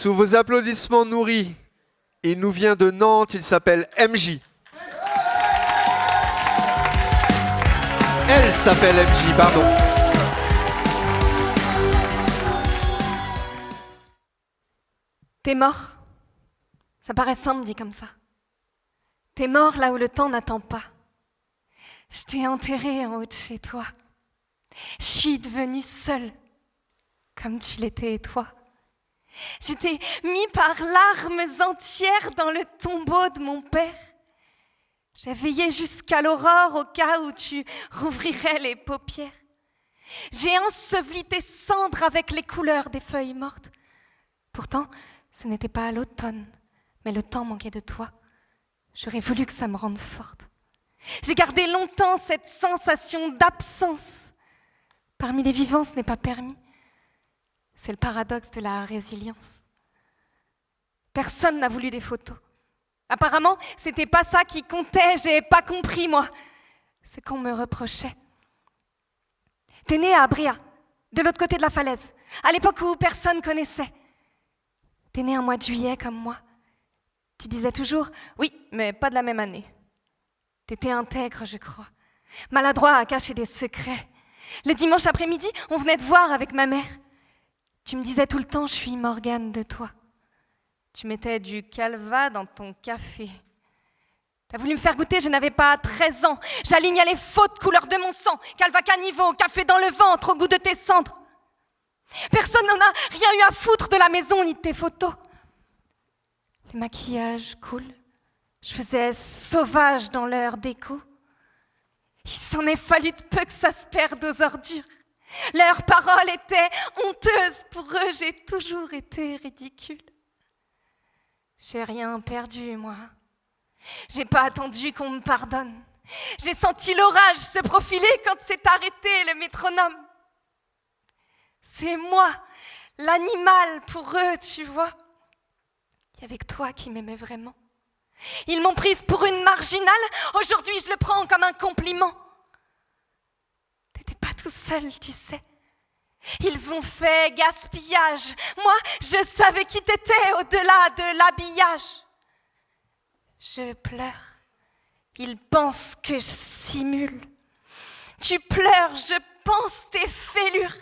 Sous vos applaudissements nourris, il nous vient de Nantes, il s'appelle MJ. Elle s'appelle MJ, pardon. T'es mort. Ça paraît simple dit comme ça. T'es mort là où le temps n'attend pas. Je t'ai enterré en haut de chez toi. Je suis devenue seule, comme tu l'étais toi. Je t'ai mis par larmes entières dans le tombeau de mon père. J'ai veillé jusqu'à l'aurore au cas où tu rouvrirais les paupières. J'ai enseveli tes cendres avec les couleurs des feuilles mortes. Pourtant, ce n'était pas à l'automne, mais le temps manquait de toi. J'aurais voulu que ça me rende forte. J'ai gardé longtemps cette sensation d'absence. Parmi les vivants, ce n'est pas permis. C'est le paradoxe de la résilience. Personne n'a voulu des photos. Apparemment, c'était pas ça qui comptait, j'ai pas compris, moi. C'est qu'on me reprochait. T'es né à Bria, de l'autre côté de la falaise, à l'époque où personne connaissait. T'es né un mois de juillet comme moi. Tu disais toujours « oui, mais pas de la même année ». T'étais intègre, je crois, maladroit à cacher des secrets. Le dimanche après-midi, on venait te voir avec ma mère. Tu me disais tout le temps « je suis Morgane de toi ». Tu mettais du calva dans ton café. T'as voulu me faire goûter, je n'avais pas 13 ans. J'alignais les fautes couleurs de mon sang. Calva caniveau, café dans le ventre, au goût de tes cendres. Personne n'en a rien eu à foutre de la maison ni de tes photos. Le maquillage coule. Je faisais sauvage dans l'heure d'écho. Il s'en est fallu de peu que ça se perde aux ordures. Leurs paroles étaient honteuses. Pour eux, j'ai toujours été ridicule. J'ai rien perdu, moi. J'ai pas attendu qu'on me pardonne. J'ai senti l'orage se profiler quand s'est arrêté le métronome. C'est moi, l'animal pour eux, tu vois. Il y avait que toi qui m'aimais vraiment. Ils m'ont prise pour une marginale. Aujourd'hui, je le prends comme un compliment. T'étais pas tout seul, tu sais. Ils ont fait gaspillage. Moi, je savais qui t'étais au-delà de l'habillage. Je pleure. Ils pensent que je simule. Tu pleures, je pense tes fêlures.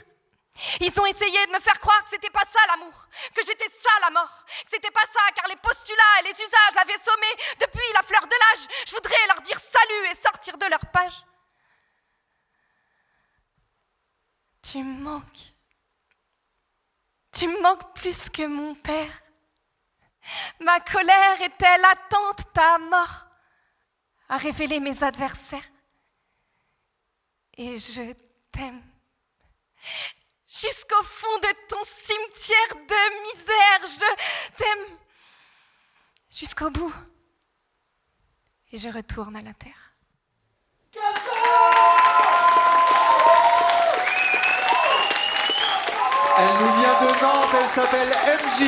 Ils ont essayé de me faire croire que c'était pas ça l'amour, que j'étais ça la mort, que c'était pas ça car les postulats et les usages l'avaient sommé depuis la fleur de l'âge. Je voudrais leur dire salut et sortir de leur page. Tu me manques. Tu me manques plus que mon père. Ma colère était latente, ta mort a révélé mes adversaires. Et je t'aime. Jusqu'au fond de ton cimetière de misère, je t'aime. Jusqu'au bout. Et je retourne à la terre. Elle nous vient de Nantes, elle s'appelle MJ.